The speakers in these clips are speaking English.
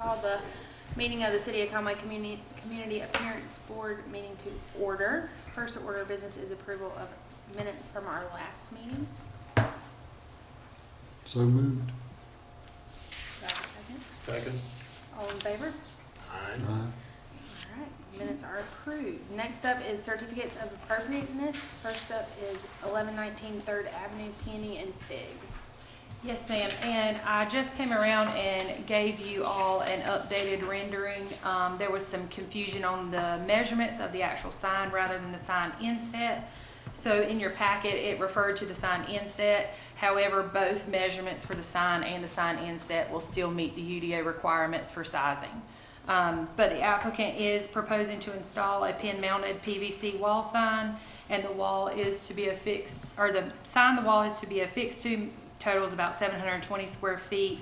Call the meeting of the City of Conway Community Appearance Board meeting to order. First order of business is approval of minutes from our last meeting. So moved. Do I have a second? Second. All in favor? Aye. Aye. All right, minutes are approved. Next up is certificates of appropriateness. First up is 1119 3rd Avenue, Peony and Fig. Yes, ma'am, and I just came around and gave you all an updated rendering. There was some confusion on the measurements of the actual sign rather than the sign inset. So in your packet, it referred to the sign inset. However, both measurements for the sign and the sign inset will still meet the UDA requirements for sizing. But the applicant is proposing to install a pin-mounted PVC wall sign, and the wall is to be affixed, or the sign the wall is to be affixed to. Totals about 720 square feet,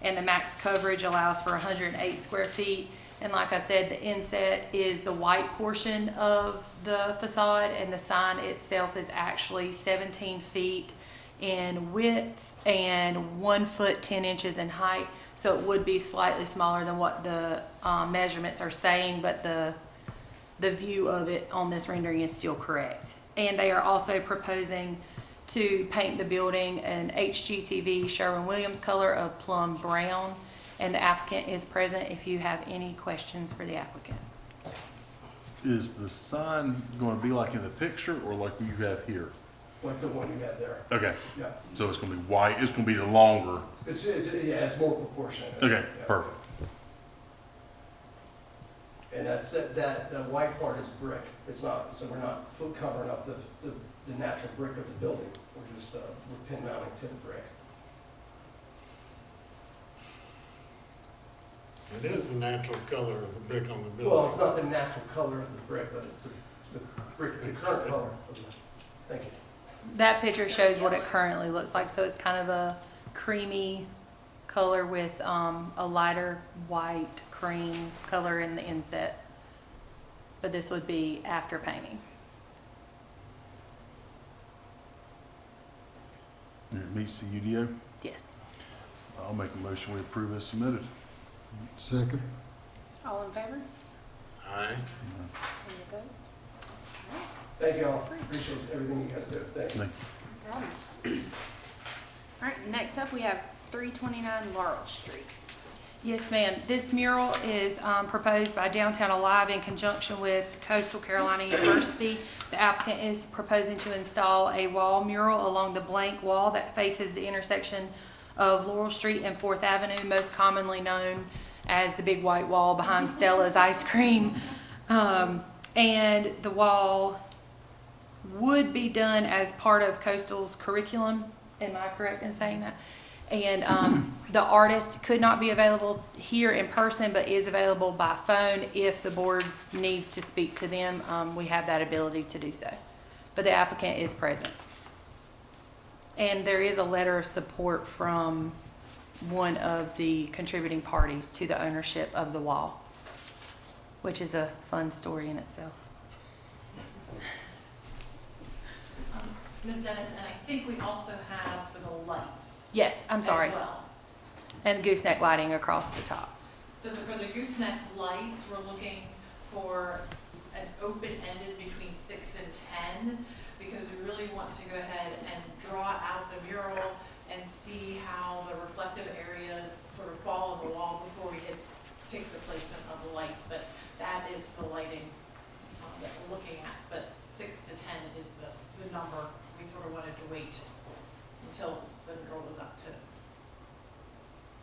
and the max coverage allows for 108 square feet. And like I said, the inset is the white portion of the facade, and the sign itself is actually 17 feet in width and 1 foot 10 inches in height. So it would be slightly smaller than what the measurements are saying, but the view of it on this rendering is still correct. And they are also proposing to paint the building an HGTV Sherwin-Williams color of plum brown, and the applicant is present if you have any questions for the applicant. Is the sign going to be like in the picture or like you have here? Like the one you had there. Okay, Yeah. so it's going to be white, it's going to be the longer. It's more proportionate. Okay, Yeah. perfect. And the white part is brick. It's not, so we're not covering up the natural brick of the building. We're just, we're pin mounting to the brick. It is the natural color of the brick on the building. Well, it's not the natural color of the brick, but it's the brick, the current color of the, thank you. That picture shows what it currently looks like, so it's kind of a creamy color with a lighter white cream color in the inset. But this would be after painting. And it meets the UDO. Yes. I'll make a motion we approve as submitted. Second. All in favor? Aye. Any opposed? All right. Thank you all. Appreciate everything you guys do. Thank you. Thank All right, next up we have 329 Laurel Street. Yes, ma'am. This mural is proposed by Downtown Alive in conjunction with Coastal Carolina University. The applicant is proposing to install a wall mural along the blank wall that faces the intersection of Laurel Street and 4th Avenue, most commonly known as the big white wall behind Stella's Ice Cream. And the wall would be done as part of Coastal's curriculum. Am I correct in saying that? And the artist could not be available here in person, but is available by phone if the board needs to speak to them. We have that ability to do so. But the applicant is present. And there is a letter of support from one of the contributing parties to the ownership of the wall, which is a fun story in itself. Ms. Dennis, and I think we also have for the lights. Yes, I'm sorry. As well. And gooseneck lighting across the top. So for the gooseneck lights, we're looking for an open-ended between 6 and 10, because we really want to go ahead and draw out the mural and see how the reflective areas sort of fall on the wall before we pick the placement of the lights. But that is the lighting that we're looking at. But 6 to 10 is the number. We sort of wanted to wait until the mural was up to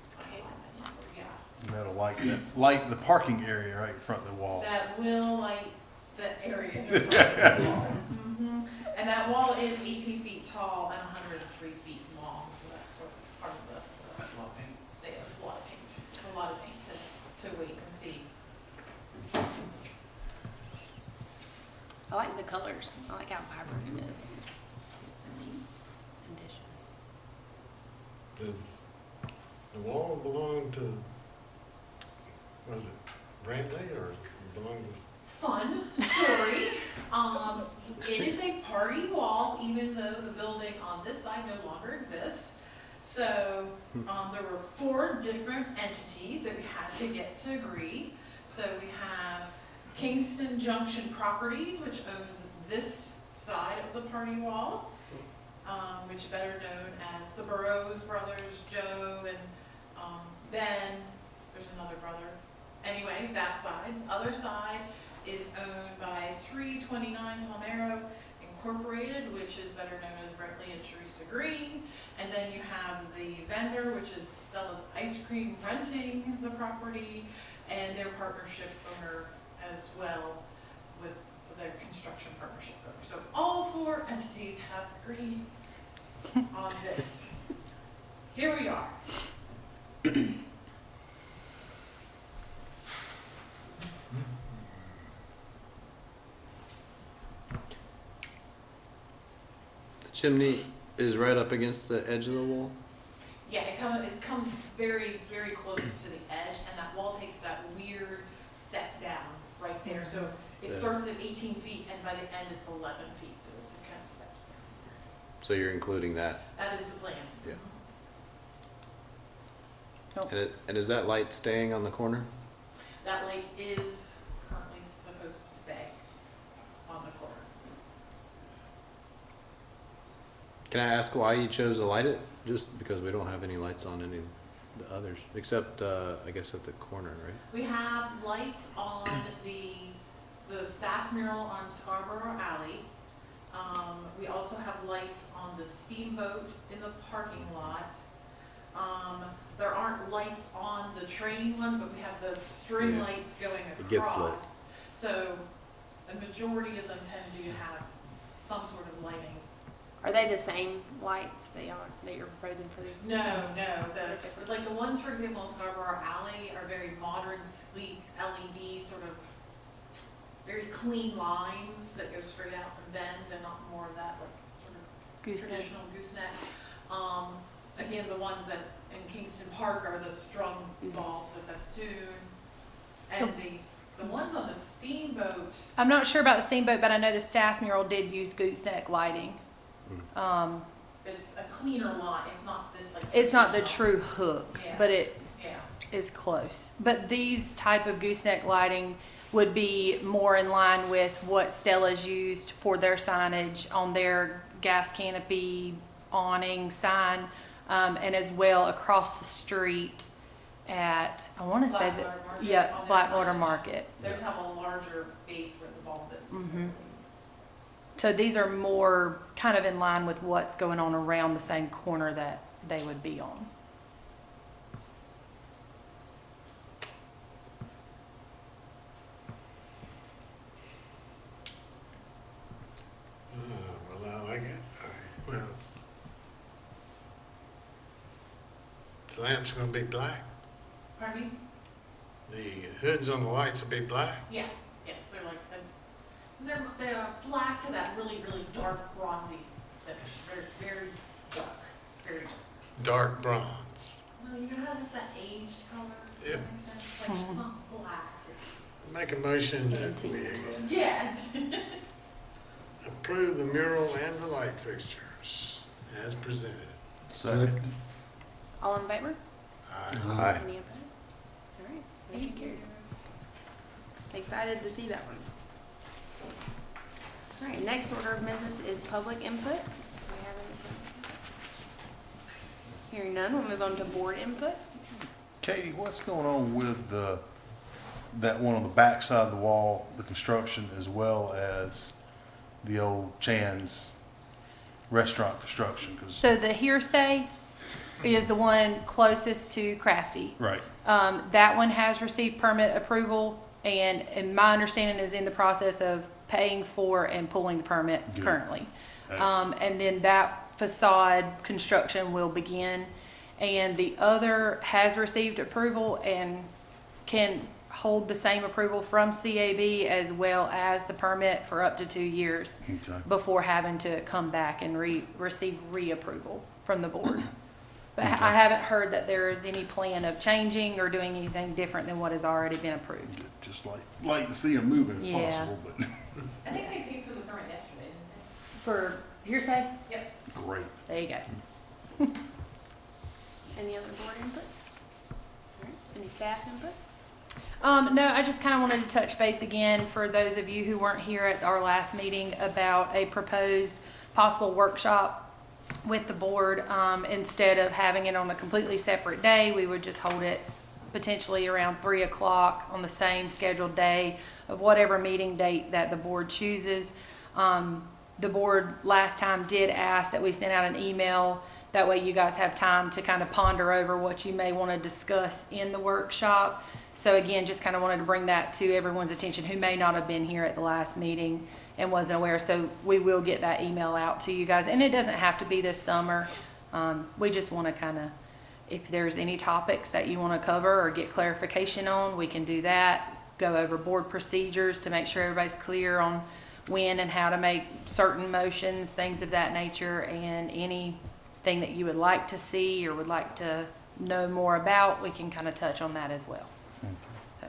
finalize that number. Yeah. That'll light the parking area right in front of the wall. That will light the area. And that wall is 18 feet tall and 103 feet long, so that's sort of part of the. That's a lot of paint. Yeah, it's a lot of paint. A lot of paint to wait and see. I like the colors. I like how vibrant it is. It's a neat addition. Does the wall belong to, what is it, Brantley, or does it belong to? Fun story. It is a party wall, even though the building on this side no longer exists. So, there were 4 different entities that we had to get to agree. So we have Kingston Junction Properties, which owns this side of the party wall, which are better known as the Burrows brothers, Joe and Ben. There's another brother. Anyway, that side. Other side is owned by 329 Palmero Incorporated, which is better known as Brentley and Teresa Green. And then you have the vendor, which is Stella's Ice Cream, renting the property, and their partnership owner as well with their construction partnership owner. So all 4 entities have agreed on this. Here we are. The chimney is right up against the edge of the wall? Yeah, it comes very, very close to the edge, and that wall takes that weird step down right there. So it Yeah. starts at 18 feet, and by the end, it's 11 feet, so it kind of steps down. So you're including that? That is the plan. Yeah. And is that light staying on the corner? That light is currently supposed to stay on the corner. Can I ask why you chose to light it? Just because we don't have any lights on any of the others, except, I guess at the corner, right? We have lights on the staff mural on Scarborough Alley. We also have lights on the steamboat in the parking lot. There aren't lights on the train one, but we have the string Yeah. lights going It gets lit. across. So a majority of them tend to have some sort of lighting. Are they the same lights that you're proposing for these? No, They're the, different. like the ones, for example, in Scarborough Alley are very modern, sleek, LED, sort of very clean lines that go straight out and bend. They're not more of that, like, sort of Gooseneck. traditional gooseneck. Again, the ones that in Kingston Park are the strung bulbs, the festoon. And the ones on the steamboat, I'm not sure about the steamboat, but I know the staff mural did use gooseneck lighting. is a cleaner line. It's not this like. It's not the traditional- true hook, Yeah. but it Yeah. is close. But these type of gooseneck lighting would be more in line with what Stella's used for their signage on their gas canopy awning sign, and as well across the street at, I want to say that, Blackwater Market yeah, on their Blackwater signage. Market. Theirs have a larger base where the bulb is. Mhm. So these are more kind of in line with what's going on around the same corner that they would be on. Well, I like it. Well, the lamp's gonna be black. Pardon me? The hoods on the lights will be black. Yeah, yes, they're like, they're black to that really, really dark bronzy finish, very, very dark, very dark. Dark bronze. Well, you know how it's that aged color? Does Yeah. that make sense? Like, it's not black, it's, Make a motion that we yeah. approve the mural and the light fixtures as presented. Second. All in favor? Aye. Any opposed? All right, motion carries. Excited to see that one. All right, next order of business is public input. Do we have any public input? Hearing none, we'll move on to board input. Katie, what's going on with that one on the back side of the wall, the construction, as well as the old Chan's restaurant construction? 'Cause- So the hearsay is the one closest to Crafty. Right. That one has received permit approval, and my understanding is in the process of paying for and pulling the permits Good. currently. Excellent. And then that facade construction will begin. And the other has received approval and can hold the same approval from CAB as well as the permit for up to 2 years Okay. before having to come back and receive reapproval from the board. But Okay. I haven't heard that there is any plan of changing or doing anything different than what has already been approved. Just like to see them moving if Yeah. possible, but I think they paid for the permit yesterday, didn't For hearsay? they? Yep. great. There you go. Any other board input? All right, any staff input? No, I just kind of wanted to touch base again for those of you who weren't here at our last meeting about a proposed possible workshop with the board. Instead of having it on a completely separate day, we would just hold it potentially around 3 o'clock on the same scheduled day of whatever meeting date that the board chooses. The board last time did ask that we send out an email. That way you guys have time to kind of ponder over what you may want to discuss in the workshop. So again, just kind of wanted to bring that to everyone's attention who may not have been here at the last meeting and wasn't aware. So we will get that email out to you guys. And it doesn't have to be this summer. We just want to kind of, if there's any topics that you want to cover or get clarification on, we can do that. Go over board procedures to make sure everybody's clear on when and how to make certain motions, things of that nature, and anything that you would like to see or would like to know more about, we can kind of touch on that as well. So,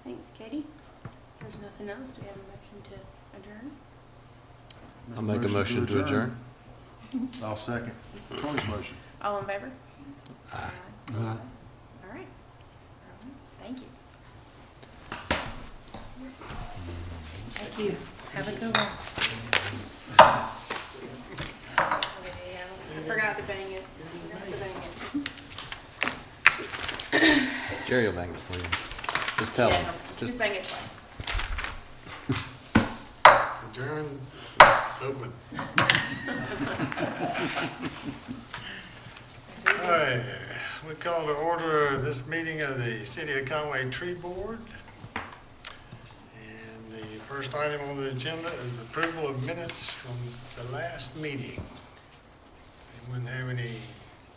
Thanks, Katie. If there's nothing else, do we have a motion to adjourn? I'll make a motion to adjourn. I'll second Troy's motion. All in favor? Aye. All right. All right. Thank you. thank you. Have a good one. I forgot to bang it. Forgot to bang it. Jerry will bang it for you. Just tell him. Just bang it twice. Adjourn, open. All right, we call to order this meeting of the City of Conway Tree Board. And the first item on the agenda is approval of minutes from the last meeting. Anyone have any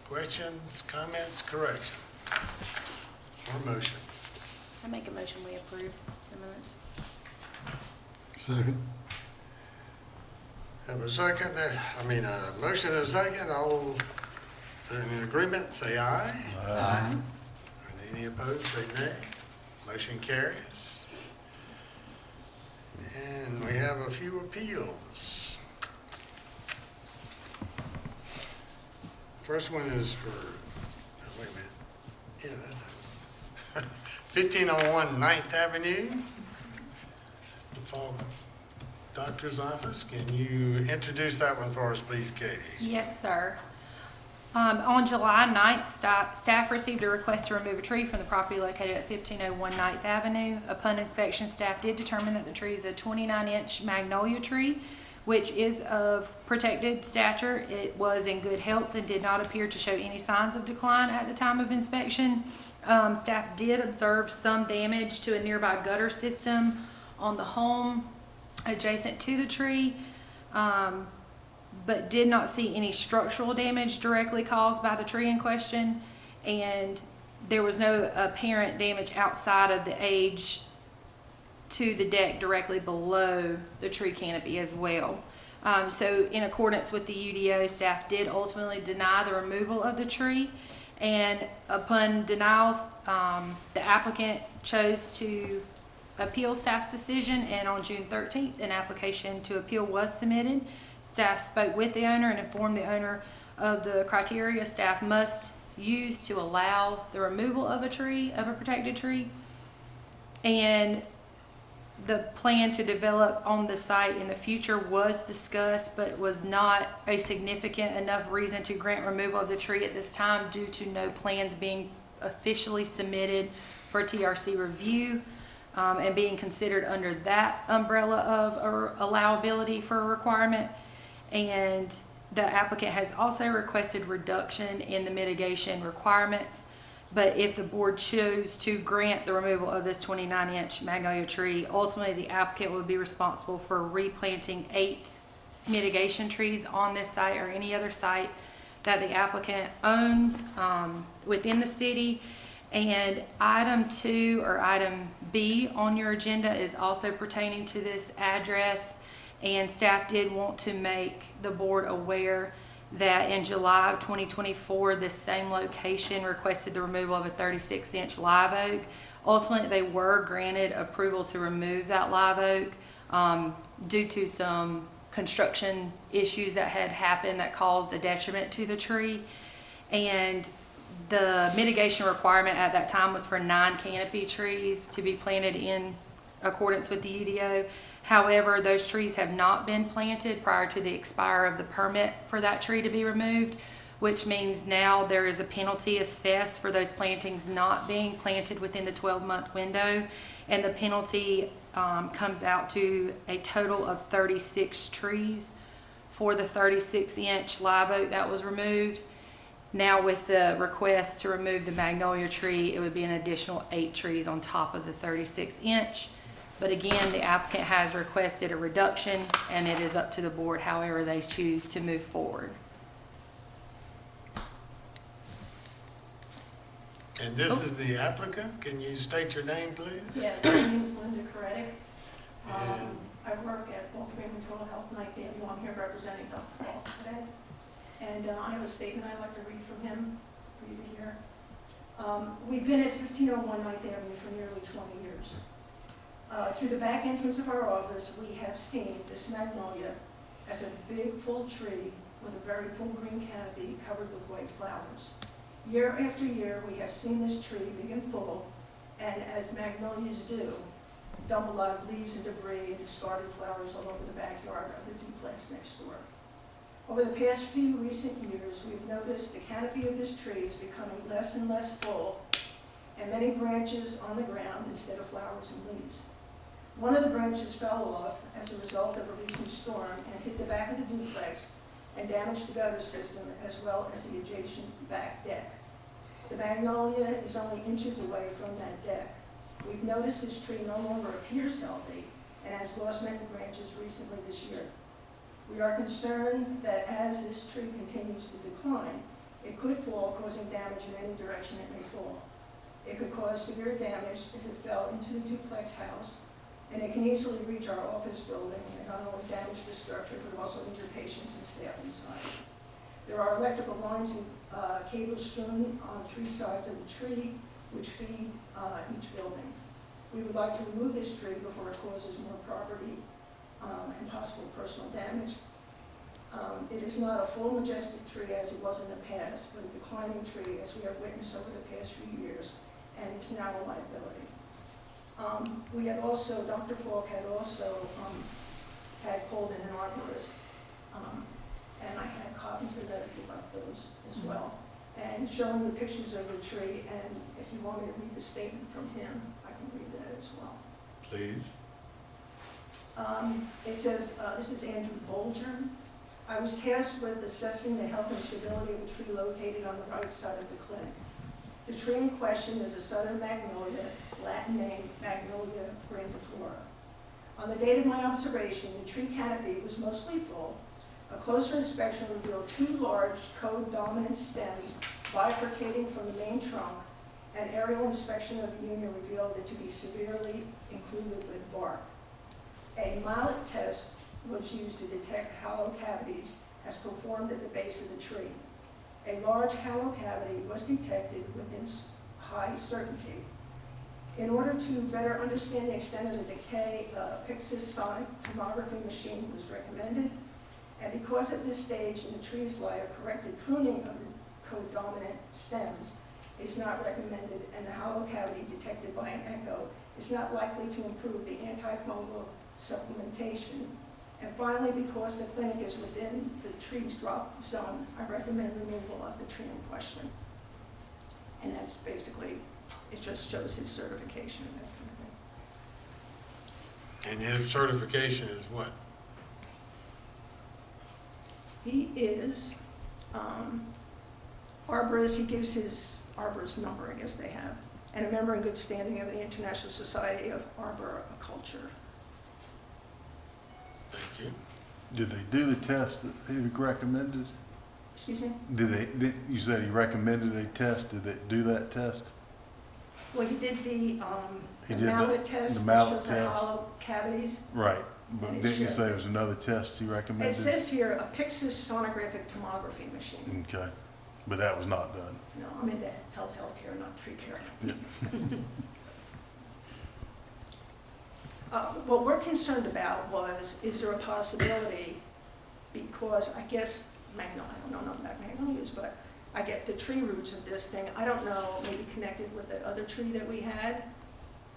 questions, comments, corrections, or motions? I make a motion, we approve the minutes. Second. Have a second, a motion and a second, all in agreement, say aye. Aye. Are there any opposed, say nay. Motion carries. And we have a few appeals. First one is for, wait a minute, yeah, that's it. 1501 9th Avenue, the Fall Doctor's Office. Can you introduce that one for us, please, Katie? Yes, sir. On July 9th, staff received a request to remove a tree from the property located at 1501 9th Avenue. Upon inspection, staff did determine that the tree is a 29-inch magnolia tree, which is of protected stature. It was in good health and did not appear to show any signs of decline at the time of inspection. Staff did observe some damage to a nearby gutter system on the home adjacent to the tree, but did not see any structural damage directly caused by the tree in question, and there was no apparent damage outside of the edge to the deck directly below the tree canopy as well. So in accordance with the UDO, staff did ultimately deny the removal of the tree, and upon denial, the applicant chose to appeal staff's decision, and on June 13th, an application to appeal was submitted. Staff spoke with the owner and informed the owner of the criteria staff must use to allow the removal of a tree, of a protected tree, and the plan to develop on the site in the future was discussed, but was not a significant enough reason to grant removal of the tree at this time due to no plans being officially submitted for TRC review, and being considered under that umbrella of allowability for a requirement. And the applicant has also requested reduction in the mitigation requirements. But if the board chose to grant the removal of this 29-inch magnolia tree, ultimately the applicant would be responsible for replanting 8 mitigation trees on this site or any other site that the applicant owns within the city. And item 2 or item B on your agenda is also pertaining to this address. And staff did want to make the board aware that in July of 2024, this same location requested the removal of a 36-inch live oak. Ultimately, they were granted approval to remove that live oak due to some construction issues that had happened that caused a detriment to the tree. And the mitigation requirement at that time was for 9 canopy trees to be planted in accordance with the UDO. However, those trees have not been planted prior to the expire of the permit for that tree to be removed, which means now there is a penalty assessed for those plantings not being planted within the 12-month window. And the penalty comes out to a total of 36 trees for the 36-inch live oak that was removed. Now with the request to remove the magnolia tree, it would be an additional 8 trees on top of the 36-inch. But again, the applicant has requested a reduction, and it is up to the board however they choose to move forward. And this is the applicant. Can you state your name, please? Yes, my name is Linda Koretic. And- I work at Baltimore Mental Health Night Avenue. I'm here representing Dr. Paul today. And I have a statement I'd like to read from him for you to hear. We've been at 1501 Ninth Avenue for nearly 20 years. Through the back entrance of our office, we have seen this magnolia as a big, full tree with a very full green canopy covered with white flowers. Year after year, we have seen this tree big and full, and as magnolias do, dump a lot of leaves and debris and discarded flowers all over the backyard of the duplex next door. Over the past few recent years, we've noticed the canopy of this tree is becoming less and less full, and many branches on the ground instead of flowers and leaves. One of the branches fell off as a result of a recent storm and hit the back of the duplex and damaged the gutter system as well as the adjacent back deck. The magnolia is only inches away from that deck. We've noticed this tree no longer appears healthy and has lost many branches recently this year. We are concerned that as this tree continues to decline, it could fall, causing damage in any direction it may fall. It could cause severe damage if it fell into the duplex house, and it can easily reach our office building and not only damage the structure, but also injure patients and staff inside. There are electrical lines and cables strewn on 3 sides of the tree, which feed each building. We would like to remove this tree before it causes more property and possible personal damage. It is not a full majestic tree as it was in the past, but a declining tree as we have witnessed over the past few years, and is now a liability. We had also, Dr. Falk had also had called in an arborist, and I had copies of that if you want those as well, and showing the pictures of the tree, and if you want me to read the statement from him, I can read that as well. Please. It says, this is Andrew Bolger. I was tasked with assessing the health and stability of a tree located on the right side of the clinic. The tree in question is a southern magnolia, Latin name Magnolia grandiflora. On the date of my observation, the tree canopy was mostly full. A closer inspection revealed 2 large code-dominant stems bifurcating from the main trunk. An aerial inspection of the union revealed it to be severely included with bark. A mallet test was used to detect hollow cavities as performed at the base of the tree. A large hollow cavity was detected within high certainty. In order to better understand the extent of the decay, a Pyxis sonic tomography machine was recommended. And because at this stage in the tree's life, corrected pruning of the codominant stems is not recommended, and the hollow cavity detected by an echo is not likely to improve the antifungal supplementation. And finally, because the clinic is within the tree's drop zone, I recommend removal of the tree in question. And that's basically, it just shows his certification and that kind of thing. And his certification is what? He is arborist. He gives his arborist number, I guess they have, and a member in good standing of the International Society of Arboriculture. Thank you. Did they do the test that he recommended? Excuse me? You said he recommended a test, did they do that test? Well, he did the He did mallet test, the which mallet shows the test. hollow cavities. Right, but And it didn't you should. say there was another test he It recommended? says here, a Pyxis sonographic tomography machine. Okay, but that was not done. No, I'm into healthcare, not tree care. Yeah. What we're concerned about was, is there a possibility, because I guess, I don't know about magnolias, but I get the tree roots of this thing, I don't know, maybe connected with the other tree that we had,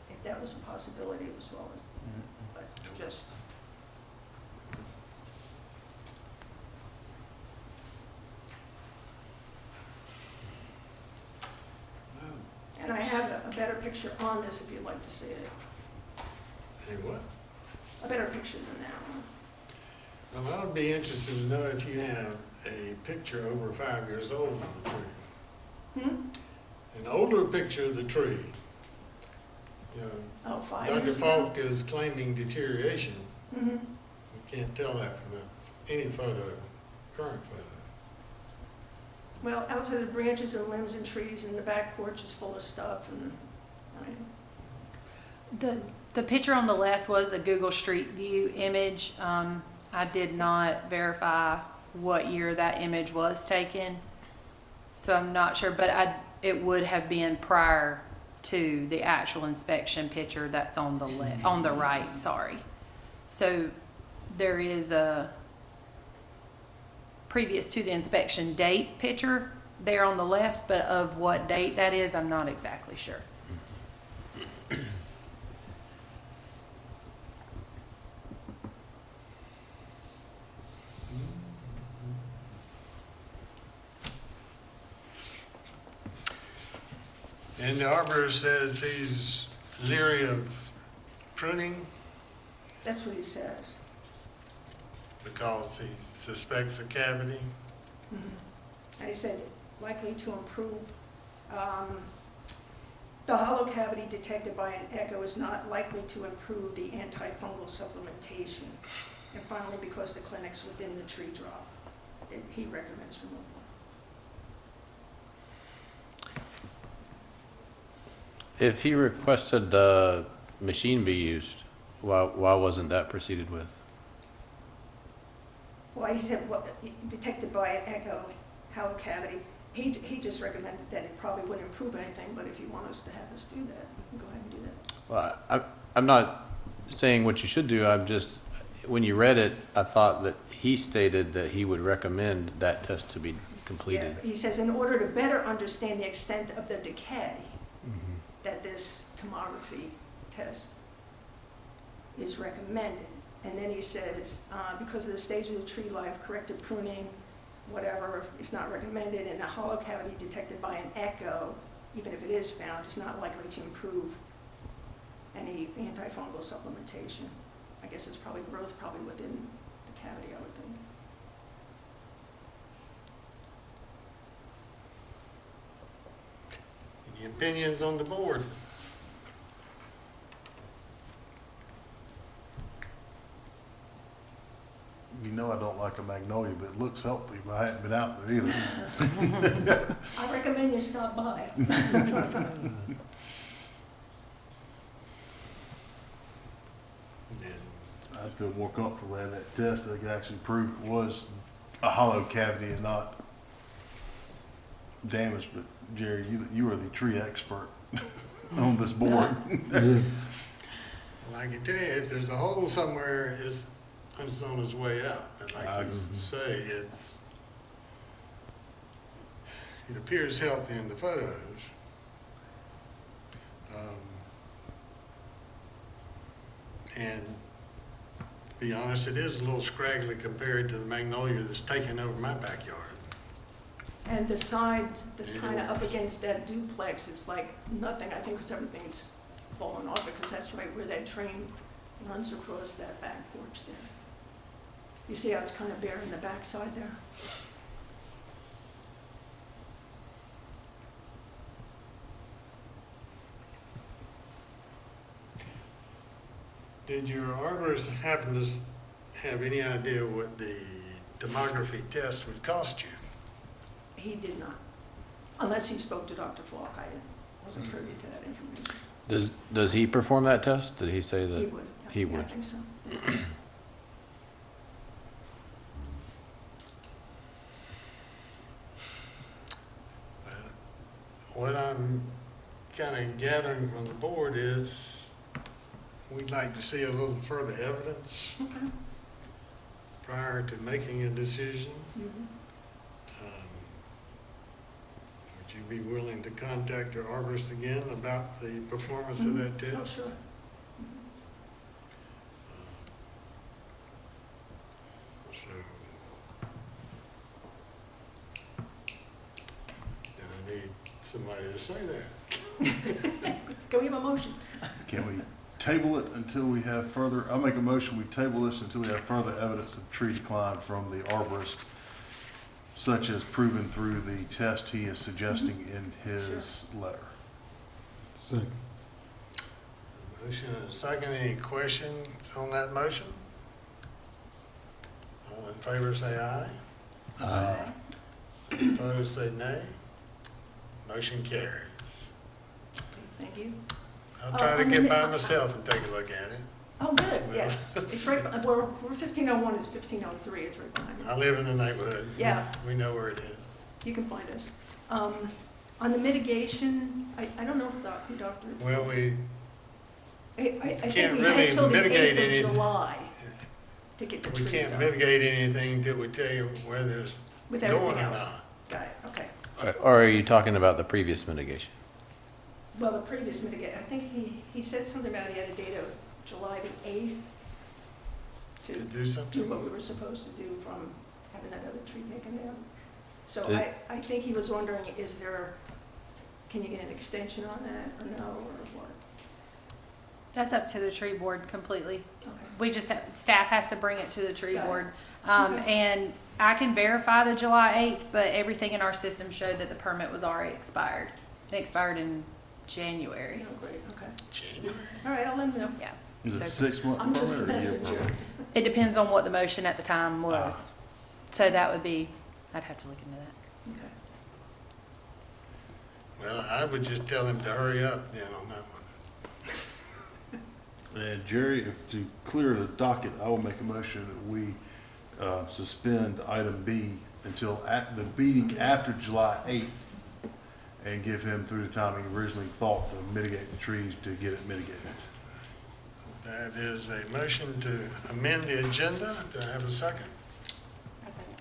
if that was a possibility as well as, but just. And I have a better picture on this if you'd like to see it, Hey, what? a better picture than that one. Well, I would be interested to know if you have a picture over 5 years old of the tree. An older picture of the tree. You know, Oh, 5 Dr. years ago? Falk is claiming deterioration. Mhm. You can't tell that from any photo, current photo. Well, outside the branches and limbs and trees, and the back porch is full of stuff, and, I mean, The picture on the left was a Google Street View image. I did not verify what year that image was taken, so I'm not sure, but it would have been prior to the actual inspection picture that's on the on the right, sorry. So there is a previous to the inspection date picture there on the left, but of what date that is, I'm not exactly sure. And the arborist says he's leery of pruning that's what he says. because he suspects a cavity. And he said, likely to improve, the hollow cavity detected by an echo is not likely to improve the antifungal supplementation. And finally, because the clinic's within the tree drop, he recommends removal. If he requested the machine be used, why wasn't that proceeded with? Well, he said, well, detected by an echo, hollow cavity, he just recommends that it probably wouldn't improve anything, but if you want us to have us do that, we can go ahead and do that. Well, I'm not saying what you should do, I'm just, when you read it, I thought that he stated that he would recommend that test to be completed. Yeah, he says, in order to better understand the extent of the decay, that this tomography test is recommended. And then he says, because of the stage of the tree life, corrective pruning, whatever, is not recommended, and a hollow cavity detected by an echo, even if it is found, is not likely to improve any antifungal supplementation. I guess it's probably growth within the cavity, I would think. Any opinions on the board? You know I don't like a magnolia, but it looks healthy, but I haven't been out there either. I recommend you stop by. And I feel more comfortable having that test that could actually prove it was a hollow cavity and not damaged. But Jerry, you are the tree expert on this board. well, I can tell you, if there's a hole somewhere, it's on its way out. And like I used to say, it appears healthy in the photos. And to be honest, it is a little scraggly compared to the magnolia that's taking over my backyard. And the side that's kind of up against that duplex is like nothing, I think, because everything's fallen off, because that's right where that train runs across that back porch there. You see how it's kind of bare in the backside there? Did your arborist happen to have any idea what the tomography test would cost you? He did not, unless he spoke to Dr. Falk. I wasn't privy to that information. Does he perform that test? Did he say that? He would. he Yeah, I would. think so. What I'm kind of gathering from the board is we'd like to see a little further evidence Okay. prior to making a decision. Mhm. you be willing to contact your arborist again about the performance of that Oh, test? sure. So, then I need somebody to say that. Can we have a motion? Can we table it until we have further, I'll make a motion, we table this until we have further evidence of tree decline from the arborist, such as proven through the test he is suggesting in his letter. Second. Motion and a second. Any questions on that motion? All in favor say aye. Aye. Opposed say nay. Motion carries. Thank you. I'll try to on the get mi- by myself and take a look at it. Oh, good, yeah. It's right, we're 1501 is 1503, it's right behind me. I live in the neighborhood. Yeah. We know where it is. You can find us. On the mitigation, I don't know if who Dr. Well, we, I think can't we really had till the mitigate 8th of anything. July to get the we trees can't up. mitigate anything until we tell you whether it's With going or everything else. not. Got it, okay. Or are you talking about the previous mitigation? Well, the previous mitigate, I think he said something about he had a date of July the 8th To to do do something. what we were supposed to do from having that other tree taken down. So It- I think he was wondering, can you get an extension on that, or no, or what? That's up to the tree board completely. Okay. We just have, staff has to bring it to the tree Got it. board. Okay. And I can verify the July 8th, but everything in our system showed that the permit was already expired. It expired in January. Oh, great, okay. January. All right, I'll let him know. Yeah. Is it So 6 month I'm permit just the or a year messenger. permit? it depends on what the motion at the time was. So that would be, I'd have to look into that. Okay. Well, I would just tell him to hurry up then on that one. And Jerry, if to clear the docket, I will make a motion that we suspend item B until at the meeting after July 8th and give him through the time he originally thought to mitigate the trees to get it mitigated. That is a motion to amend the agenda. Do I have a second? A second.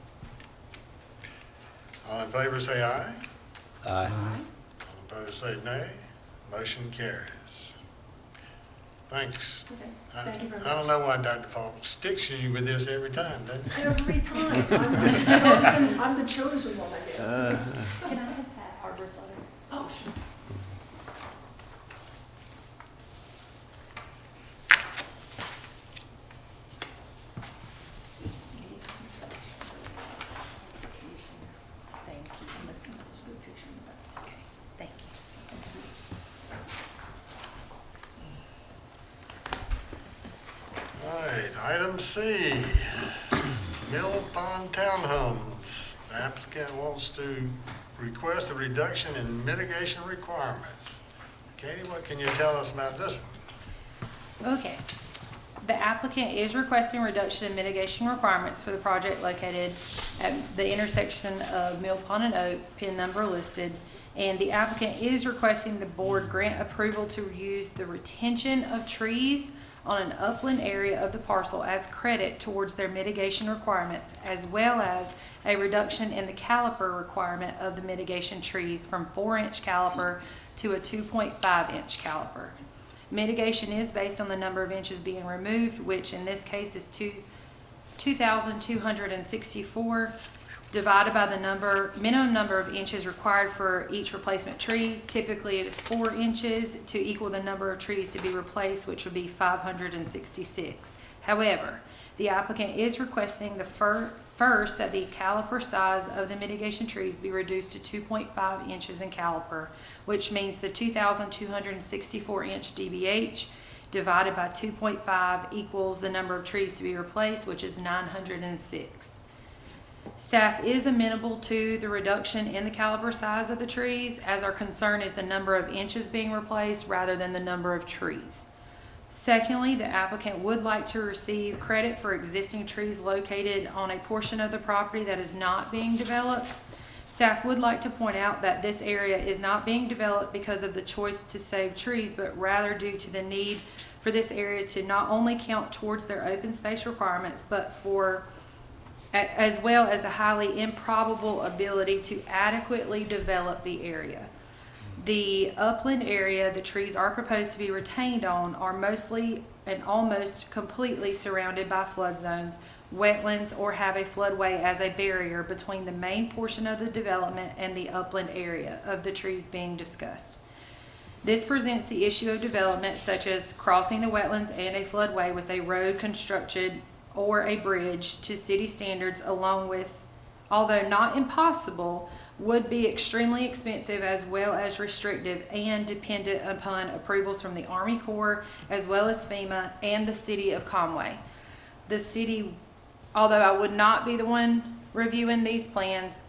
All in favor say aye. Aye. All opposed say nay. Motion carries. Thanks. Okay, I thank you very I don't know why Dr. Falk sticks you with this every time, doesn't he? every time, I'm the chosen one, I guess. Can I have that arborist letter? Oh, sure. Thank you. Okay, thank you. All right, item C, Mill Pond Townhomes. The applicant wants to request a reduction in mitigation requirements. Katie, what can you tell us about this one? Okay. The applicant is requesting reduction in mitigation requirements for the project located at the intersection of Mill Pond and Oak, pin number listed. And the applicant is requesting the board grant approval to use the retention of trees on an upland area of the parcel as credit towards their mitigation requirements, as well as a reduction in the caliper requirement of the mitigation trees from 4-inch caliper to a 2.5-inch caliper. Mitigation is based on the number of inches being removed, which in this case is 2,264, divided by the minimum number of inches required for each replacement tree. Typically, it is 4 inches to equal the number of trees to be replaced, which would be 566. However, the applicant is requesting the first that the caliper size of the mitigation trees be reduced to 2.5 inches in caliper, which means the 2,264 inch DBH divided by 2.5 equals the number of trees to be replaced, which is 906. Staff is amenable to the reduction in the caliper size of the trees, as our concern is the number of inches being replaced rather than the number of trees. Secondly, the applicant would like to receive credit for existing trees located on a portion of the property that is not being developed. Staff would like to point out that this area is not being developed because of the choice to save trees, but rather due to the need for this area to not only count towards their open space requirements, but for as well as the highly improbable ability to adequately develop the area. The upland area the trees are proposed to be retained on are mostly and almost completely surrounded by flood zones, wetlands, or have a floodway as a barrier between the main portion of the development and the upland area of the trees being discussed. This presents the issue of development such as crossing the wetlands and a floodway with a road constructed or a bridge to city standards, along with, although not impossible, would be extremely expensive as well as restrictive and dependent upon approvals from the Army Corps as well as FEMA and the city of Conway. The city, although I would not be the one reviewing these plans,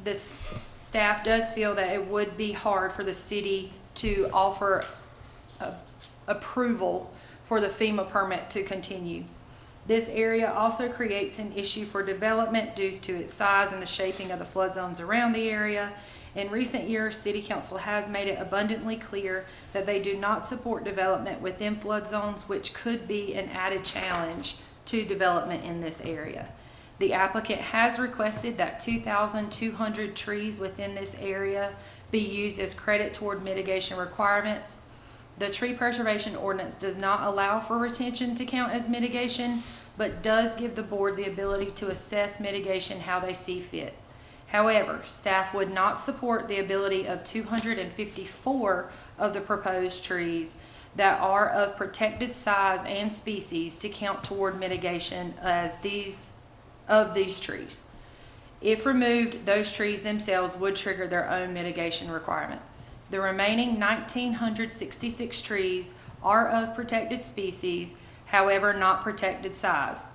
this staff does feel that it would be hard for the city to offer approval for the FEMA permit to continue. This area also creates an issue for development due to its size and the shaping of the flood zones around the area. In recent years, City Council has made it abundantly clear that they do not support development within flood zones, which could be an added challenge to development in this area. The applicant has requested that 2,200 trees within this area be used as credit toward mitigation requirements. The tree preservation ordinance does not allow for retention to count as mitigation, but does give the board the ability to assess mitigation how they see fit. However, staff would not support the ability of 254 of the proposed trees that are of protected size and species to count toward mitigation as these trees. If removed, those trees themselves would trigger their own mitigation requirements. The remaining 1,966 trees are of protected species, however not protected size.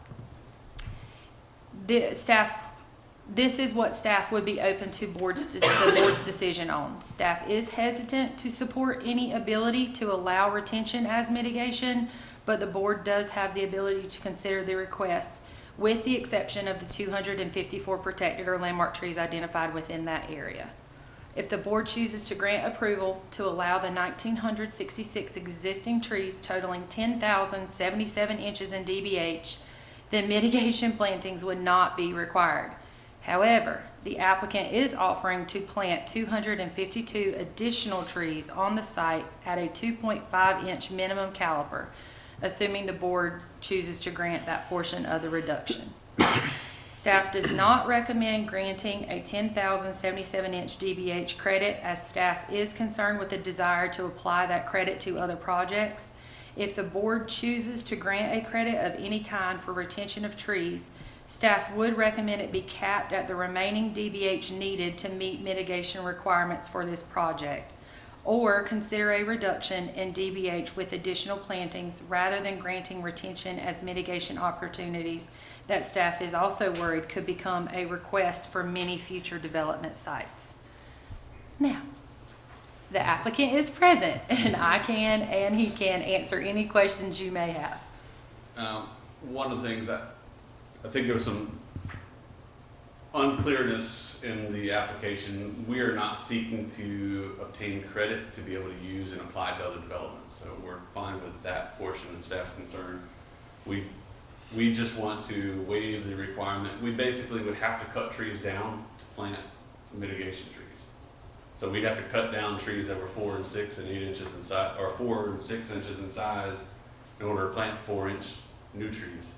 This is what staff would be open to the board's decision on. Staff is hesitant to support any ability to allow retention as mitigation, but the board does have the ability to consider the request, with the exception of the 254 protected or landmark trees identified within that area. If the board chooses to grant approval to allow the 1,966 existing trees totaling 10,077 inches in DBH, then mitigation plantings would not be required. However, the applicant is offering to plant 252 additional trees on the site at a 2.5-inch minimum caliper, assuming the board chooses to grant that portion of the reduction. Staff does not recommend granting a 10,077-inch DBH credit, as staff is concerned with the desire to apply that credit to other projects. If the board chooses to grant a credit of any kind for retention of trees, staff would recommend it be capped at the remaining DBH needed to meet mitigation requirements for this project, or consider a reduction in DBH with additional plantings rather than granting retention as mitigation opportunities that staff is also worried could become a request for many future development sites. Now, the applicant is present, and I can and he can answer any questions you may have. One of the things that I think there was some unclearness in the application. We are not seeking to obtain credit to be able to use and apply to other developments. So we're fine with that portion and staff concern. We just want to waive the requirement. We basically would have to cut trees down to plant mitigation trees. So we'd have to cut down trees that were 4 and 6 and 8 inches in size, or 4 and 6 inches in size, in order to plant 4-inch new trees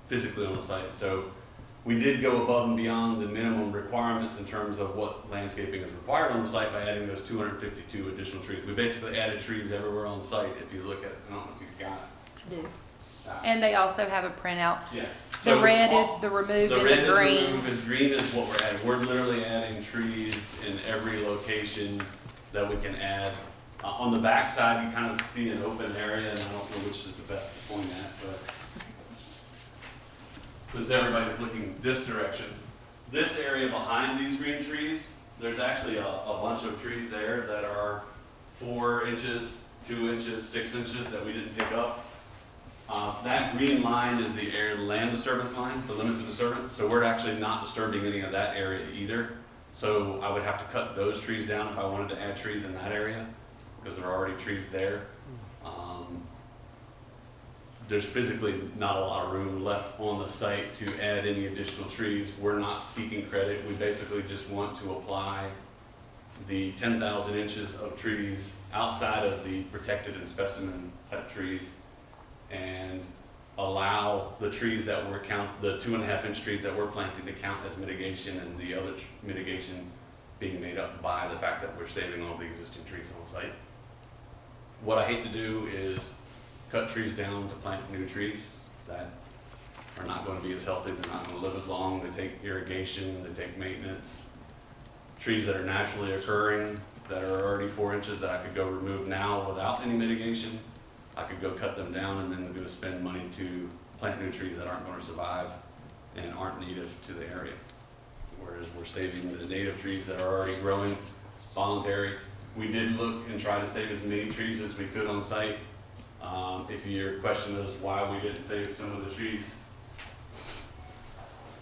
physically on the site. So we did go above and beyond the minimum requirements in terms of what landscaping is required on the site by adding those 252 additional trees. We basically added trees everywhere on site. If you look at, I don't know if you've got it. I do. And they also have a printout. Yeah. The red is the removed and the green. Green is what we're adding. We're literally adding trees in every location that we can add. On the back side, you kind of see an open area, and I don't know which is the best to point at, but since everybody's looking this direction, this area behind these green trees, there's actually a bunch of trees there that are 4 inches, 2 inches, 6 inches that we didn't pick up. That green line is the land disturbance line, the limits of disturbance. So we're actually not disturbing any of that area either. So I would have to cut those trees down if I wanted to add trees in that area, because there are already trees there. there's physically not a lot of room left on the site to add any additional trees. We're not seeking credit. We basically just want to apply the 10,000 inches of trees outside of the protected and specimen type trees and allow the trees that were the 2.5-inch trees that we're planting to count as mitigation, and the other mitigation being made up by the fact that we're saving all the existing trees on site. What I hate to do is cut trees down to plant new trees that are not going to be as healthy, they're not going to live as long, they take irrigation, they take maintenance. Trees that are naturally occurring, that are already 4 inches that I could go remove now without any mitigation, I could go cut them down and then go spend money to plant new trees that aren't going to survive and aren't native to the area. Whereas we're saving the native trees that are already growing, voluntary. We did look and try to save as many trees as we could on site. If your question is why we didn't save some of the trees,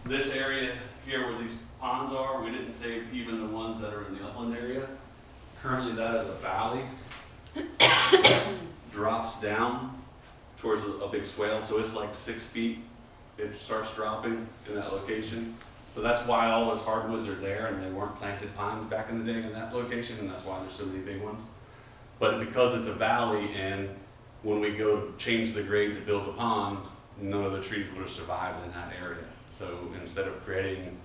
this area here where these ponds are, we didn't save even the ones that are in the upland area. Currently that is a valley, drops down towards a big swale, so it's like 6 feet. It starts dropping in that location. So that's why all those hardwoods are there, and they weren't planted pines back in the day in that location, and that's why there's so many big ones. But because it's a valley, and when we go change the grade to build the pond, none of the trees would have survived in that area. So instead of creating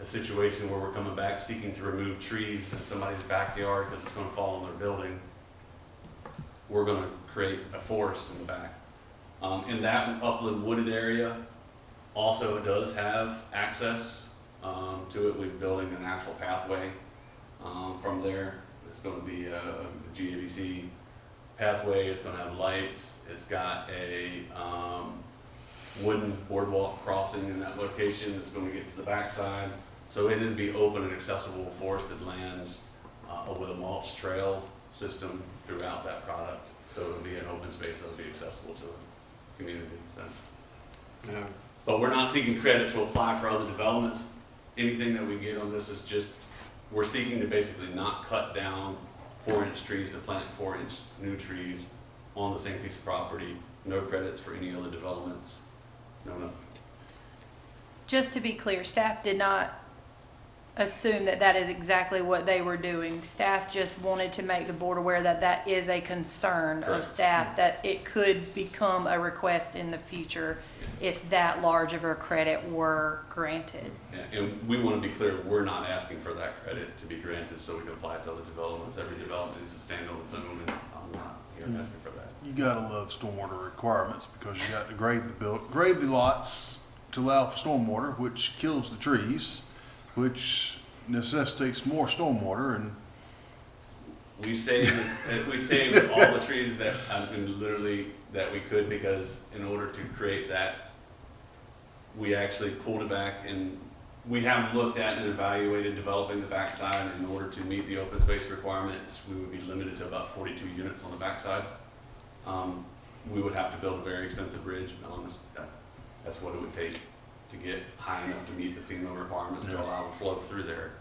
a situation where we're coming back seeking to remove trees in somebody's backyard because it's going to fall on their building, we're going to create a forest in the back. In that upland wooded area, also it does have access to it. We're building an actual pathway from there. It's going to be a GABC pathway. It's going to have lights. It's got a wooden boardwalk crossing in that location. It's going to get to the backside. So it would be open and accessible forested lands with a mulch trail system throughout that product. So it would be an open space that would be accessible to the community. So. Now, But we're not seeking credit to apply for other developments. Anything that we get on this is just, we're seeking to basically not cut down 4-inch trees to plant 4-inch new trees on the same piece of property. No credits for any other developments. No, nothing. Just to be clear, staff did not assume that that is exactly what they were doing. Staff just wanted to make the board aware that that is a concern of Correct. staff, that it could become a request in the future if that large of a credit were granted. Yeah, and we want to be clear, we're not asking for that credit to be granted so we can apply it to other developments. Every development needs to stand on its own, and I'm not here asking for that. You gotta love stormwater requirements because you got to grade the lots to allow for stormwater, which kills the trees, which necessitates more stormwater, and We saved all the trees that, literally, that we could, because in order to create that, we actually pulled it back, and we have looked at and evaluated developing the backside. In order to meet the open space requirements, we would be limited to about 42 units on the backside. We would have to build a very expensive bridge, and that's what it would take to get high enough to meet the FEMA requirements to allow the flow through there.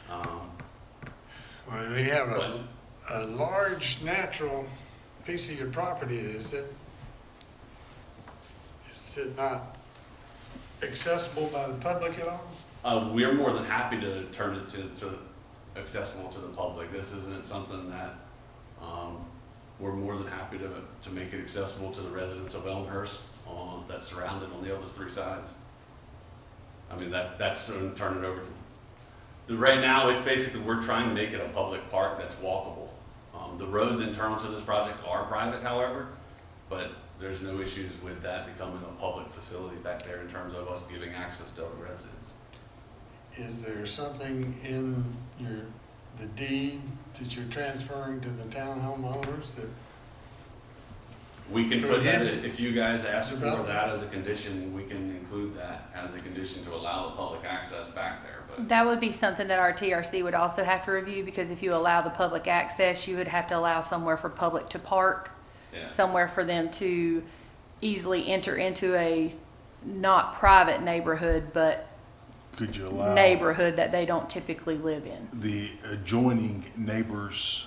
well, you have a large natural piece of your property. Is it not accessible by the public at all? We're more than happy to turn it to accessible to the public. This isn't something that, we're more than happy to make it accessible to the residents of Elmhurst that's surrounded on the other 3 sides. I mean, that's turn it over to, right now it's basically, we're trying to make it a public park that's walkable. The roads internal to this project are private, however, but there's no issues with that becoming a public facility back there in terms of us giving access to other residents. Is there something in the deed that you're transferring to the townhome owners that? We can put that, Prohibits if you guys ask for development. that as a condition, we can include that as a condition to allow the public access back there, but. That would be something that our TRC would also have to review, because if you allow the public access, you would have to allow somewhere for public to park, Yeah. somewhere for them to easily enter into a not private neighborhood, but could you allow neighborhood that they don't typically live in. the adjoining neighbors,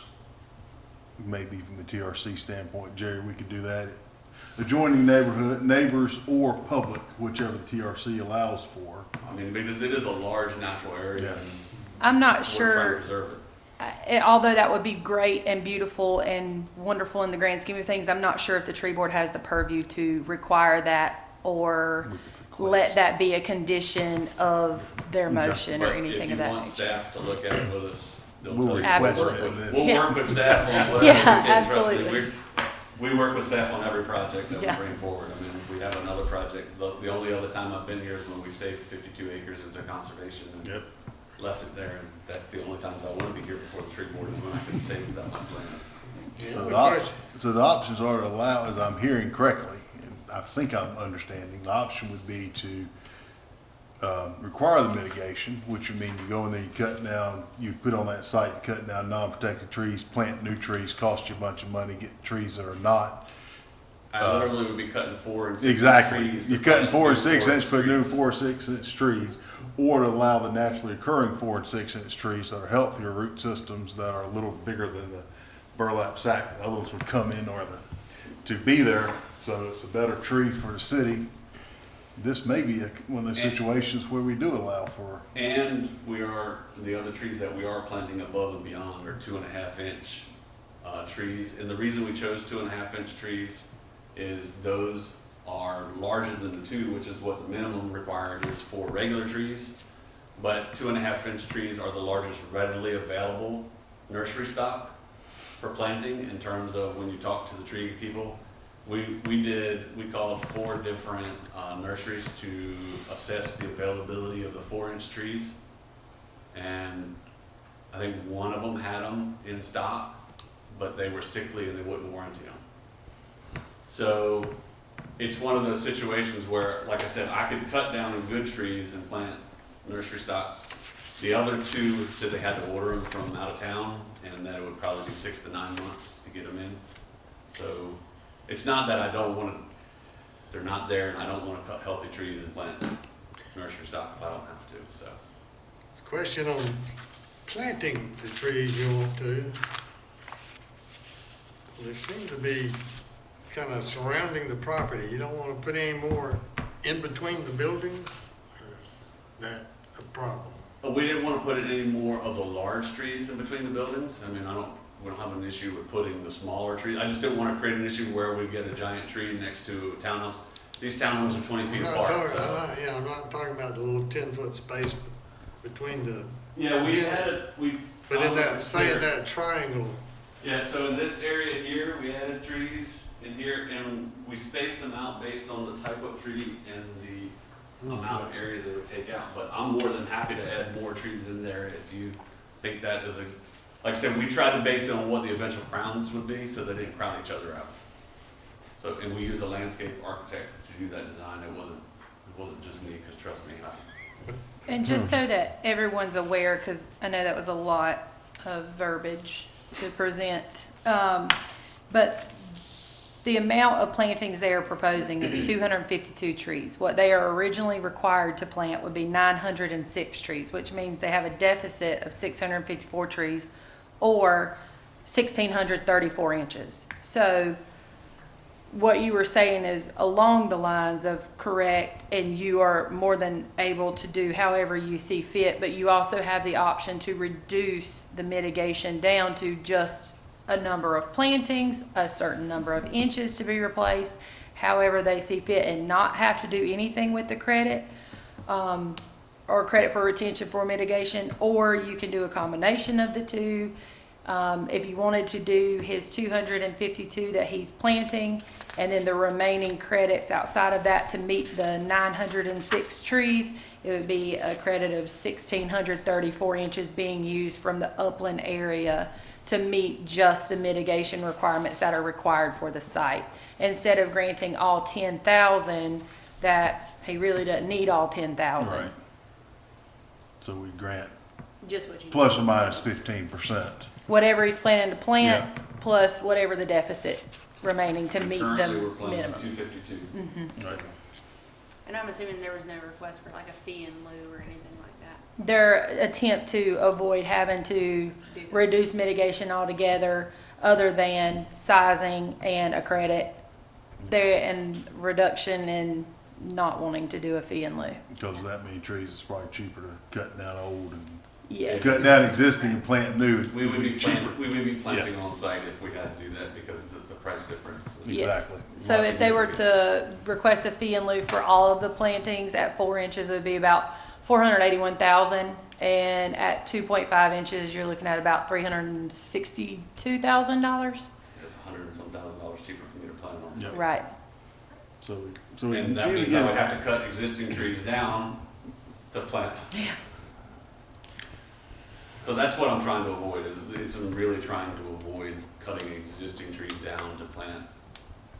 maybe from the TRC standpoint, Jerry, we could do that adjoining neighbors or public, whichever the TRC allows for. I mean, because it is a large natural area, Yeah. and I'm not we're trying to sure, preserve it. although that would be great and beautiful and wonderful in the grand scheme of things, I'm not sure if the tree board has the purview to require that or We could let request. that be a condition of their Okay. motion or But anything of if that you want nature. staff to look at it with us, they'll We'll tell you. request Absolutely. it, and then- We'll Yeah. work with staff on whatever we Yeah, can. Trust me, absolutely. we work with staff on every project that we Yeah. bring forward. I mean, if we have another project, the only other time I've been here is when we saved 52 acres into conservation and Yep. left it there. And that's the only times I want to be here before the tree board is when I can save that much land. The So other the, question, so the options are to allow, as I'm hearing correctly, and I think I'm understanding, the option would be to require the mitigation, which would mean you go in there, you cut down, you put on that site, you cut down non-protected trees, plant new trees, cost you a bunch of money, get trees that are not. I literally would be cutting 4 and 6 inch Exactly. trees. You're to cutting plant 4 and new 6 inch, 4-inch put new trees. 4 or 6 inch trees, or to allow the naturally occurring 4 and 6 inch trees that are healthier root systems that are a little bigger than the burlap sack. The other ones would come in or to be there, so it's a better tree for the city. This may be one of those And- situations where we do allow for, And the other trees that we are planting above and beyond are 2.5 inch trees. And the reason we chose 2.5 inch trees is those are larger than the 2, which is what the minimum required is for regular trees. But 2.5 inch trees are the largest readily available nursery stock for planting in terms of when you talk to the tree people. We called 4 different nurseries to assess the availability of the 4-inch trees. And I think one of them had them in stock, but they were sickly and they wouldn't warranty them. So it's one of those situations where, like I said, I could cut down the good trees and plant nursery stock. The other 2 said they had to order them from out of town and that it would probably be 6 to 9 months to get them in. So it's not that I don't want to, they're not there and I don't want to cut healthy trees and plant nursery stock if I don't have to, so. question on planting the trees you want to. They seem to be kind of surrounding the property. You don't want to put any more in between the buildings? Or is that a problem? But we didn't want to put any more of the large trees in between the buildings. I mean, we don't have an issue with putting the smaller trees. I just didn't want to create an issue where we get a giant tree next to a townhouse. These townhomes are 20 feet I'm not apart, talking, so. I'm not talking about the little 10-foot space between the, Yeah, we Yes. added, but in that, say in that triangle, Yeah, so in this area here, we added trees in here, and we spaced them out based on the type of tree and the amount of area they would take out. But I'm more than happy to add more trees in there if you think that is like I said, we tried to base it on what the eventual crowns would be, so they didn't crowd each other out. So, and we used a landscape architect to do that design. It wasn't just me, because trust me, And just so that everyone's aware, because I know that was a lot of verbiage to present, but the amount of plantings they are proposing is 252 trees. What they are originally required to plant would be 906 trees, which means they have a deficit of 654 trees or 1,634 inches. So what you were saying is along the lines of correct, and you are more than able to do however you see fit, but you also have the option to reduce the mitigation down to just a number of plantings, a certain number of inches to be replaced, however they see fit, and not have to do anything with the credit, or credit for retention for mitigation, or you can do a combination of the two. If you wanted to do his 252 that he's planting, and then the remaining credits outside of that to meet the 906 trees, it would be a credit of 1,634 inches being used from the upland area to meet just the mitigation requirements that are required for the site. Instead of granting all 10,000, that he really doesn't need all 10,000. right. So we grant Just what you. plus or minus 15%. Whatever he's planning to plant, plus whatever the deficit remaining to meet the currently we're planting minimum. 252. Right. And I'm assuming there was no request for like a fee in lieu or anything like that. Their attempt to avoid having to Do that. reduce mitigation altogether, other than sizing and a credit there, and reduction in not wanting to do a fee in lieu. Because that many trees, it's probably cheaper to cut down old and Yes. cut down existing and plant new. We would be cheaper. planting on site if we had to do that because of the price difference. Yes. Exactly. So if they were to request a fee in lieu for all of the plantings at 4 inches, it would be about 481,000. And at 2.5 inches, you're looking at about $362,000. It's $100 and some $1,000 cheaper for me to plant on. Yep. Right. So we And that really means I get would it. have to cut existing trees down to plant. Yeah. So that's what I'm trying to avoid, is I'm really trying to avoid cutting existing trees down to plant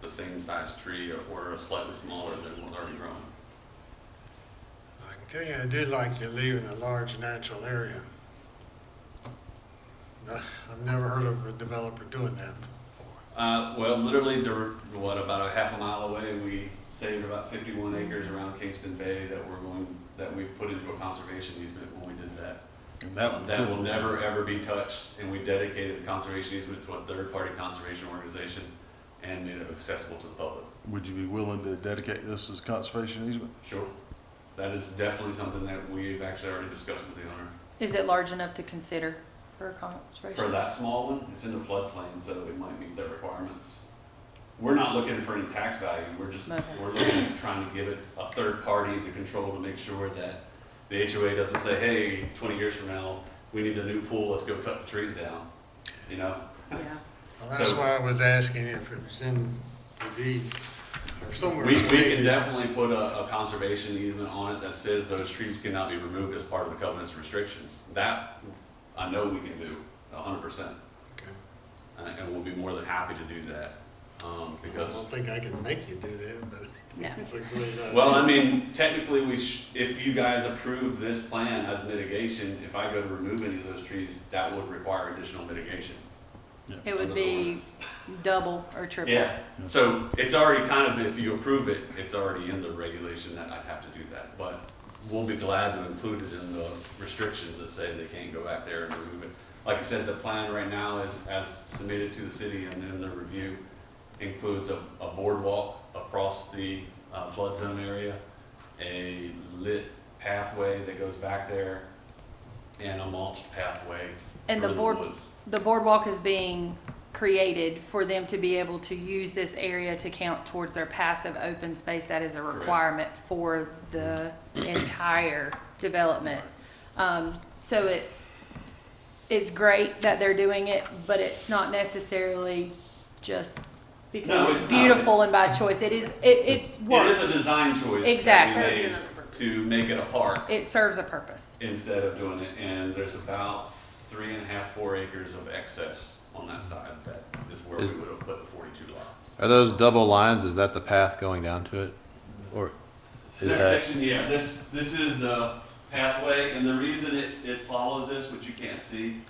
the same size tree or a slightly smaller than what's already growing. I can tell you, I do like you leaving a large natural area. I've never heard of a developer doing that before. Well, literally, about a half a mile away, we saved about 51 acres around Kingston Bay that we put into a conservation easement when we did that. And that one That could- will never, ever be touched, and we dedicated the conservation easement to a third-party conservation organization and made it accessible to the public. Would you be willing to dedicate this as conservation easement? Sure. That is definitely something that we've actually already discussed with the owner. Is it large enough to consider for conservation? For that small one, it's in the floodplain, so it might meet their requirements. We're not looking for any tax value, we're Okay. looking at trying to give it a third party to control to make sure that the HOA doesn't say, hey, 20 years from now, we need a new pool, let's go cut the trees down, you know? Yeah. Well, that's So- why I was asking if it was in the deeds or somewhere. We so can maybe- definitely put a conservation easement on it that says those trees cannot be removed as part of the covenant's restrictions. That, I know we can do, 100%. Okay. And we'll be more than happy to do that, I because, don't think I can make you do that, but No. it's a great idea. well, I mean, technically, if you guys approve this plan as mitigation, if I go to remove any of those trees, that would require additional mitigation. It would under the be ordinance. double or triple. Yeah, so it's already kind of, if you approve it, it's already in the regulation that I'd have to do that. But we'll be glad to include it in the restrictions that say they can't go back there and remove it. Like I said, the plan right now is, as submitted to the city and in the review, includes a boardwalk across the flood zone area, a lit pathway that goes back there, and a mulched pathway And through the the board, woods. the boardwalk is being created for them to be able to use this area to count towards their passive open space. That is a Correct. requirement for the entire development. So it's great that they're doing it, but it's not necessarily just No, because it's it's not. beautiful and by choice. It It works. is a design choice. Exactly. that we Serves made another purpose. to make it a park It serves a purpose. instead of doing it, and there's about 3.5, 4 acres of excess on that side. That is where we Is- would have put the 42 lots. Are those double lines, is that the path going down to it? Or is This that, section, yeah, this is the pathway, and the reason it follows this, which you can't see,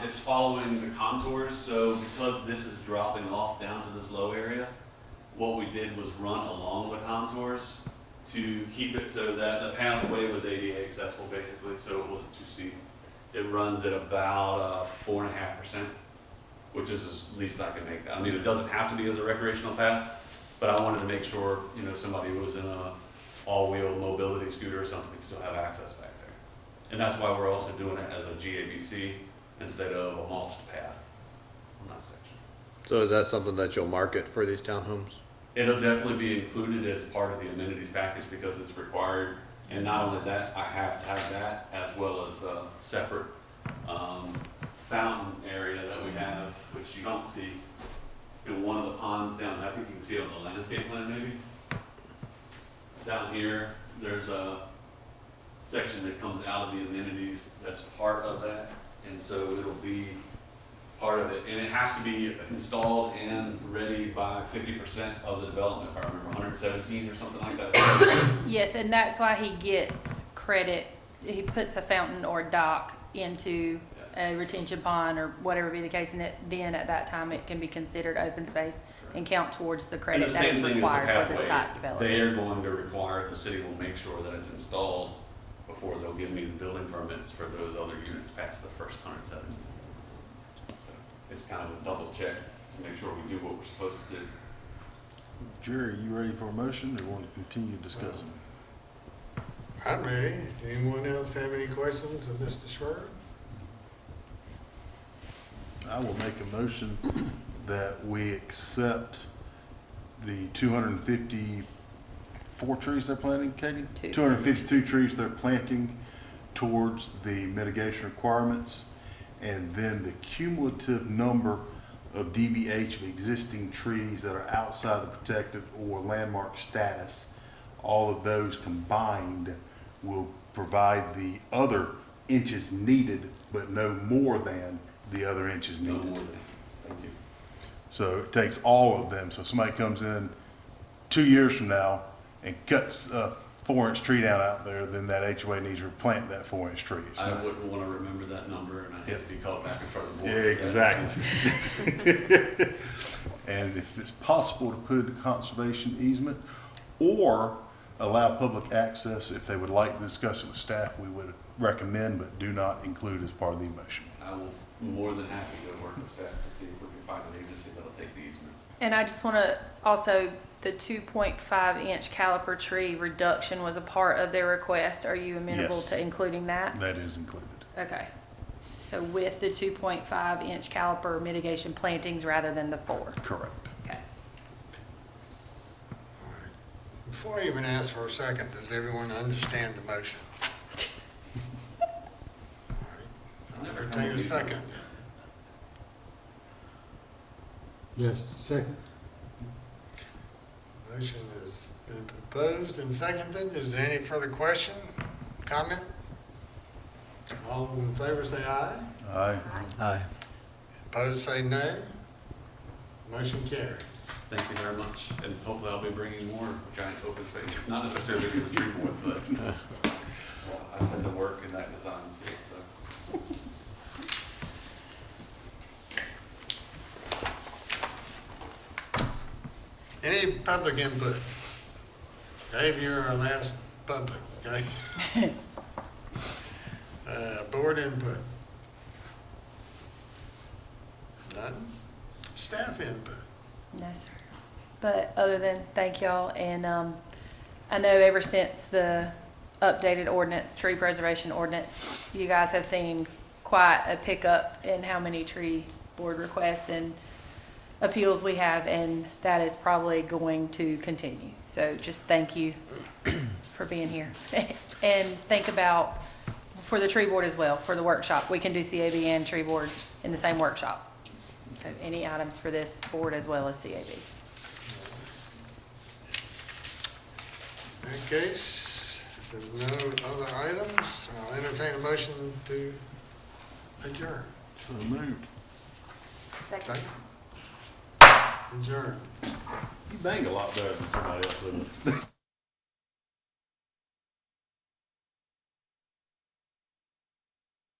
it's following the contours. So because this is dropping off down to this low area, what we did was run along the contours to keep it so that the pathway was ADA accessible, basically, so it wasn't too steep. It runs at about 4.5%, which is as least I can make that. I mean, it doesn't have to be as a recreational path, but I wanted to make sure, you know, somebody who was in a all-wheel mobility scooter or something could still have access back there. And that's why we're also doing it as a GABC instead of a mulched path on that section. so is that something that you'll market for these townhomes? It'll definitely be included as part of the amenities package because it's required. And not only that, I have tagged that as well as a separate fountain area that we have, which you don't see in one of the ponds down. I think you can see it on the landscape plan maybe. Down here, there's a section that comes out of the amenities that's part of that. And so it'll be part of it. And it has to be installed and ready by 50% of the development, if I remember, 117 or something like that. Yes, and that's why he gets credit. He puts a fountain or dock into a retention pond or whatever be the case, and then at that time it can be considered open space and count towards the And credit the that is same thing as the required for the pathway. site development. They are going to require, the city will make sure that it's installed before they'll give me the building permits for those other units past the first 117. So it's kind of a double check to make sure we do what we're supposed to do. Jerry, you ready for a motion or want to continue discussing? I'm ready. Does anyone else have any questions of Mr. Schwer? I will make a motion that we accept the 254 trees they're planting, Katie? Two. 252 trees they're planting towards the mitigation requirements, and then the cumulative number of DBH of existing trees that are outside the protected or landmark status, all of those combined will provide the other inches needed, but no more than the other inches No needed. more than, thank you. So it takes all of them. So if somebody comes in 2 years from now and cuts a 4-inch tree down out there, then that HOA needs to replant that 4-inch tree. It's I not- wouldn't want to remember that number, and I'd have to be called back in front of the board. Yeah, exactly. And if it's possible to put it in conservation easement or allow public access, if they would like to discuss it with staff, we would recommend, but do not include as part of the motion. I will more than happy to work with staff to see if we can find an agency that'll take the easement. And I just want to also, the 2.5-inch caliper tree reduction was a part of their request. Are you amenable Yes. to including that? That is included. Okay. So with the 2.5-inch caliper mitigation plantings rather than the 4? Correct. Okay. Before I even ask for a second, does everyone understand the motion? I'll entertain a second. Yes, second. Motion has been proposed and seconded. Is there any further question, comment? All in favor say aye. Aye. Aye. Opposed say no. Motion carries. Thank you very much, and hopefully I'll be bringing more giant open spaces, not necessarily to the tree board, but well, I tend to work in that design field, so. Any public input? Dave, you're our last public, okay? Board input? None? Staff input? No, sir. But other than thank y'all, and I know ever since the updated ordinance, tree preservation ordinance, you guys have seen quite a pickup in how many tree board requests and appeals we have, and that is probably going to continue. So just thank you for being here. And think about, for the tree board as well, for the workshop, we can do CAB and tree board in the same workshop. So any items for this board as well as CAB. In that case, if there's no other items, I'll entertain a motion to adjourn. So moved. Second. Adjourn. You bang a lot better than somebody else.